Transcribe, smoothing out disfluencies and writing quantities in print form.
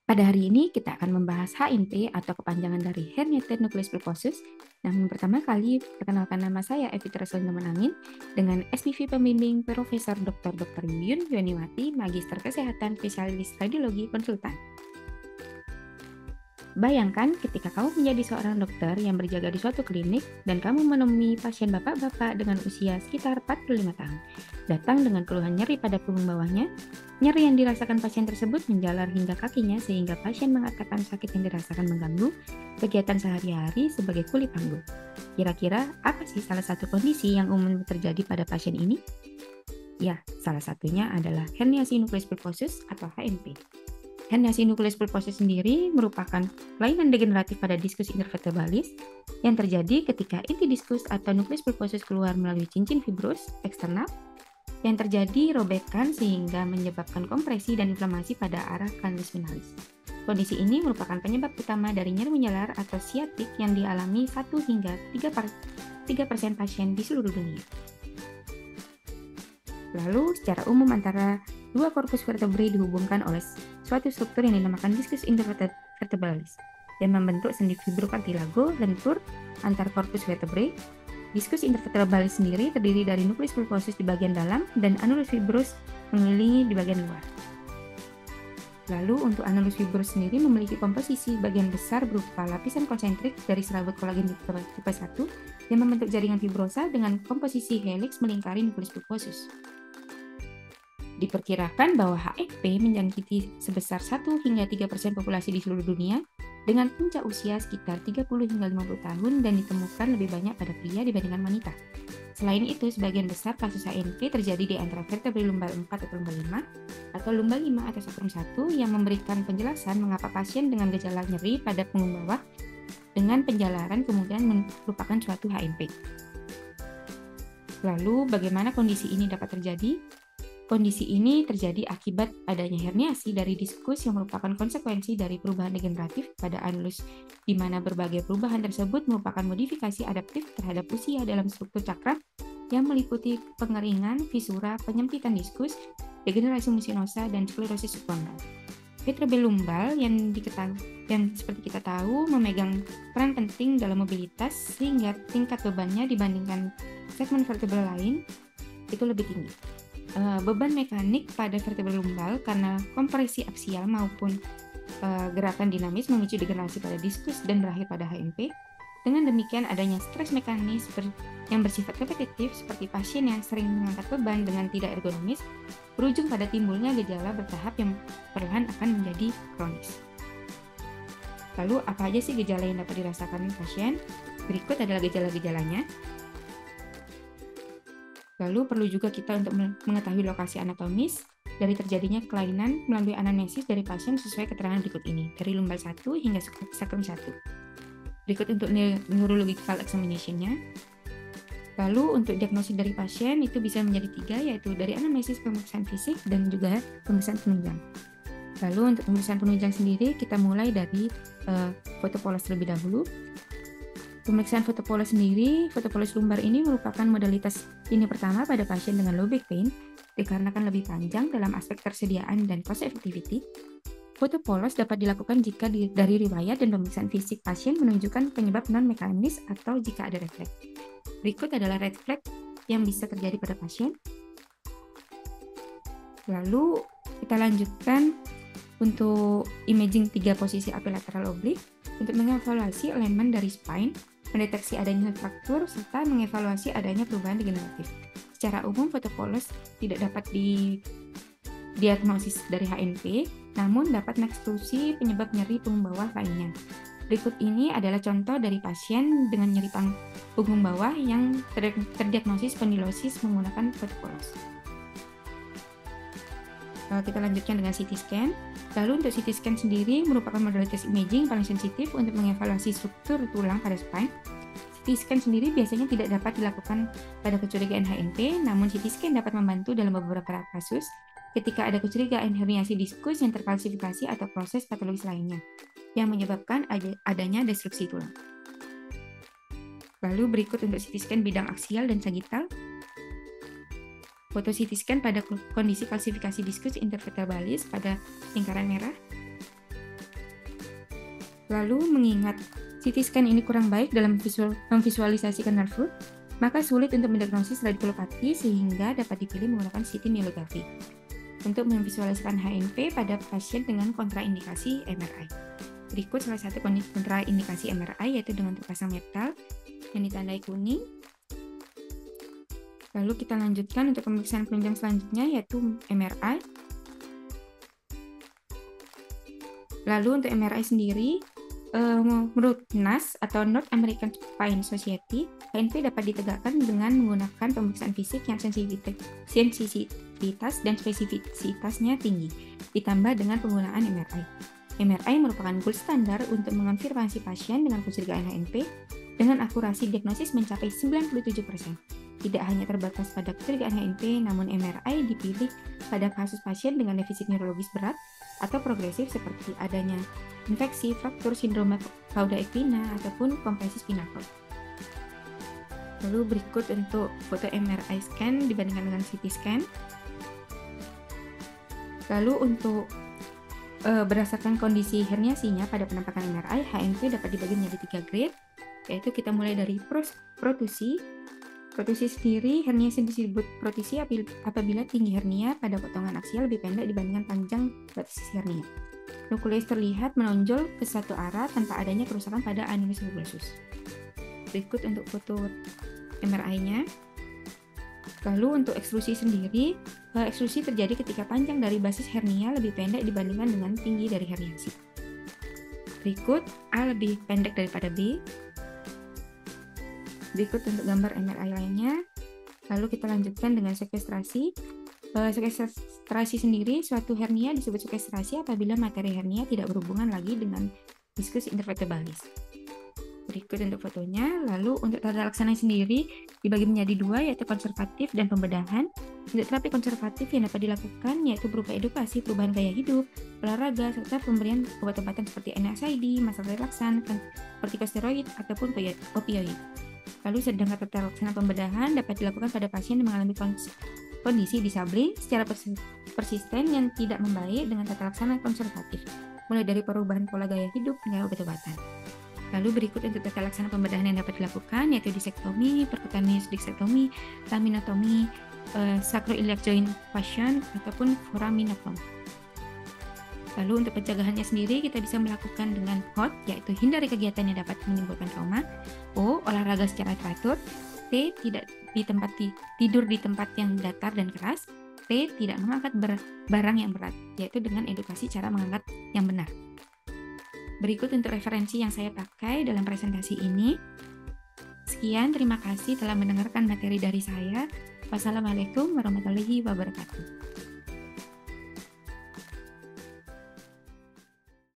Pada hari ini kita akan membahas HNP atau kepanjangan dari Herniated Nucleus Pulposus. Namun pertama kali perkenalkan nama saya Evita Rosalinda Manangin dengan SPV pembimbing Profesor Dr. Yuyun Yoniwati, Magister Kesehatan Spesialis Radiologi Konsultan. Bayangkan ketika kamu menjadi seorang dokter yang berjaga di suatu klinik dan kamu menemui pasien bapak-bapak dengan usia sekitar 45 tahun. Datang dengan keluhan nyeri pada punggung bawahnya. Nyeri yang dirasakan pasien tersebut menjalar hingga kakinya sehingga pasien mengatakan sakit yang dirasakan mengganggu kegiatan sehari-hari sebagai kuli panggul. Kira-kira apa sih salah satu kondisi yang umum terjadi pada pasien ini? Ya, salah satunya adalah herniasi nucleus pulposus atau HNP. Herniasi nucleus pulposus sendiri merupakan kelainan degeneratif pada diskus intervertebralis yang terjadi ketika inti diskus atau nucleus pulposus keluar melalui cincin fibrous eksternal yang terjadi robekan sehingga menyebabkan kompresi dan inflamasi pada arah canalus spinalis. Kondisi ini merupakan penyebab utama dari nyeri menjalar atau sciatic yang dialami 1 hingga 3% pasien di seluruh dunia. Lalu, secara umum antara dua korpus vertebrae dihubungkan oleh suatu struktur yang dinamakan diskus intervertebralis dan membentuk sendi fibrokartilago lentur antar korpus vertebrae. Diskus intervertebralis sendiri terdiri dari nucleus pulposus di bagian dalam dan annulus fibrous mengelilingi di bagian luar. Lalu untuk annulus fibrous sendiri memiliki komposisi bagian besar berupa lapisan konsentrik dari serabut kolagen tipe 1 yang membentuk jaringan fibrosa dengan komposisi helix melingkari nucleus pulposus. Diperkirakan bahwa HNP menjangkiti sebesar 1 hingga 3% populasi di seluruh dunia dengan puncak usia sekitar 30 hingga 50 tahun dan ditemukan lebih banyak pada pria dibandingkan wanita. Selain itu, sebagian besar kasus HNP terjadi di antara vertebrae lumbal 4 atau lumbal 5 atau lumbal 5 atau sacrum 1 yang memberikan penjelasan mengapa pasien dengan gejala nyeri pada punggung bawah dengan penjalaran kemungkinan merupakan suatu HNP. Lalu, bagaimana kondisi ini dapat terjadi? Kondisi ini terjadi akibat adanya herniasi dari diskus yang merupakan konsekuensi dari perubahan degeneratif pada annulus, di mana berbagai perubahan tersebut merupakan modifikasi adaptif terhadap usia dalam struktur cakram yang meliputi pengeringan, fisura, penyempitan diskus, degenerasi musinosa, dan sklerosis sublumbal. Vertebrae lumbal yang seperti kita tahu memegang peran penting dalam mobilitas sehingga tingkat bebannya dibandingkan segmen vertebra lain itu lebih tinggi. Beban mekanik pada vertebrae lumbal karena kompresi aksial maupun gerakan dinamis memicu degenerasi pada diskus dan berakhir pada HNP. Dengan demikian adanya stres mekanis yang bersifat repetitif seperti pasien yang sering mengangkat beban dengan tidak ergonomis berujung pada timbulnya gejala bertahap yang perlahan akan menjadi kronis. Lalu apa aja sih gejala yang dapat dirasakan pasien? Berikut adalah gejala-gejalanya. Lalu perlu juga kita untuk mengetahui lokasi anatomis dari terjadinya kelainan melalui anamnesis dari pasien sesuai keterangan berikut ini, dari lumbal 1 hingga sacrum 1. Berikut untuk neurological examination-nya. Lalu untuk diagnosis dari pasien itu bisa menjadi 3, yaitu dari anamnesis, pemeriksaan fisik, dan juga pemeriksaan penunjang. Lalu untuk pemeriksaan penunjang sendiri kita mulai dari foto polos terlebih dahulu. Pemeriksaan foto polos sendiri, foto polos lumbar ini merupakan modalitas ini pertama pada pasien dengan low back pain dikarenakan lebih panjang dalam aspek tersediaan dan cost effectivity. Foto polos dapat dilakukan jika dari riwayat dan pemeriksaan fisik pasien menunjukkan penyebab non-mekanis atau jika ada red flag. Berikut adalah red flag yang bisa terjadi pada pasien. Lalu kita lanjutkan untuk imaging 3 posisi apilateral oblik untuk mengevaluasi alignment dari spine, mendeteksi adanya fraktur, serta mengevaluasi adanya perubahan degeneratif. Secara umum, foto polos tidak dapat didiagnosis dari HNP, namun dapat mengeksklusi penyebab nyeri punggung bawah lainnya. Berikut ini adalah contoh dari pasien dengan nyeri punggung bawah yang terdiagnosis spondylosis menggunakan foto polos. Kita lanjutkan dengan CT scan. Lalu untuk CT scan sendiri merupakan modalitas imaging paling sensitif untuk mengevaluasi struktur tulang pada spine. CT scan sendiri biasanya tidak dapat dilakukan pada kecurigaan HNP, namun CT scan dapat membantu dalam beberapa kasus ketika ada kecurigaan herniasi diskus yang terkalsifikasi atau proses patologis lainnya yang menyebabkan adanya destruksi tulang. Lalu berikut untuk CT scan bidang aksial dan sagital. Foto CT scan pada kondisi kalsifikasi diskus intervertebralis pada lingkaran merah. Lalu mengingat CT scan ini kurang baik dalam memvisualisasikan nerve root, maka sulit untuk mendiagnosis radikulopathi sehingga dapat dipilih menggunakan CT myelografi untuk memvisualisasikan HNP pada pasien dengan kontraindikasi MRI. Berikut salah satu kontraindikasi MRI yaitu dengan terpasang metal yang ditandai kuning. Lalu kita lanjutkan untuk pemeriksaan penunjang selanjutnya yaitu MRI. Lalu untuk MRI sendiri, menurut NAS atau North American Spine Society, HNP dapat ditegakkan dengan menggunakan pemeriksaan fisik yang sensitivitas dan spesifisitasnya tinggi, ditambah dengan penggunaan MRI. MRI merupakan gold standar untuk mengonfirmasi pasien dengan kecurigaan HNP dengan akurasi diagnosis mencapai 97%. Tidak hanya terbatas pada kecurigaan HNP, namun MRI dipilih pada kasus pasien dengan defisit neurologis berat atau progresif seperti adanya infeksi, fraktur, sindroma cauda equina, ataupun kompresi spinal cord. Lalu berikut untuk foto MRI scan dibandingkan dengan CT scan. Lalu untuk berdasarkan kondisi herniasinya pada penampakan MRI, HNP dapat dibagi menjadi 3 grade, yaitu kita mulai dari protusi. Protusi sendiri, herniasi disebut protusi apabila tinggi hernia pada potongan aksial lebih pendek dibandingkan panjang batas hernia. Nukleus terlihat menonjol ke satu arah tanpa adanya kerusakan pada annulus subglossus. Berikut untuk foto MRI-nya. Lalu untuk ekstrusi sendiri, ekstrusi terjadi ketika panjang dari basis hernia lebih pendek dibandingkan dengan tinggi dari herniasi. Berikut, A lebih pendek daripada B. Berikut untuk gambar MRI lainnya. Lalu kita lanjutkan dengan sekuestrasi. Sekuestrasi sendiri, suatu hernia disebut sekuestrasi apabila materi hernia tidak berhubungan lagi dengan diskus intervertebralis. Berikut untuk fotonya. Lalu untuk tata laksana sendiri dibagi menjadi 2, yaitu konservatif dan pembedahan. Untuk terapi konservatif yang dapat dilakukan yaitu berupa edukasi, perubahan gaya hidup, olahraga, serta pemberian obat-obatan seperti NSAID, massa relaksan, kortikosteroid, ataupun opioid. Lalu sedangkan tata laksana pembedahan dapat dilakukan pada pasien yang mengalami kondisi disabling secara persisten yang tidak membaik dengan tata laksana konservatif, mulai dari perubahan pola gaya hidup hingga obat-obatan. Lalu berikut untuk tata laksana pembedahan yang dapat dilakukan yaitu disektomi, percutaneous disektomi, laminotomi, sacroiliac joint fusion, ataupun foraminoplasty. Lalu untuk pencegahannya sendiri kita bisa melakukan dengan HOT, yaitu hindari kegiatan yang dapat menimbulkan trauma. O, olahraga secara teratur. T, tidak tidur di tempat yang datar dan keras. T, tidak mengangkat barang yang berat, yaitu dengan edukasi cara mengangkat yang benar. Berikut untuk referensi yang saya pakai dalam presentasi ini. Sekian, terima kasih telah mendengarkan materi dari saya. Wassalamualaikum warahmatullahi wabarakatuh.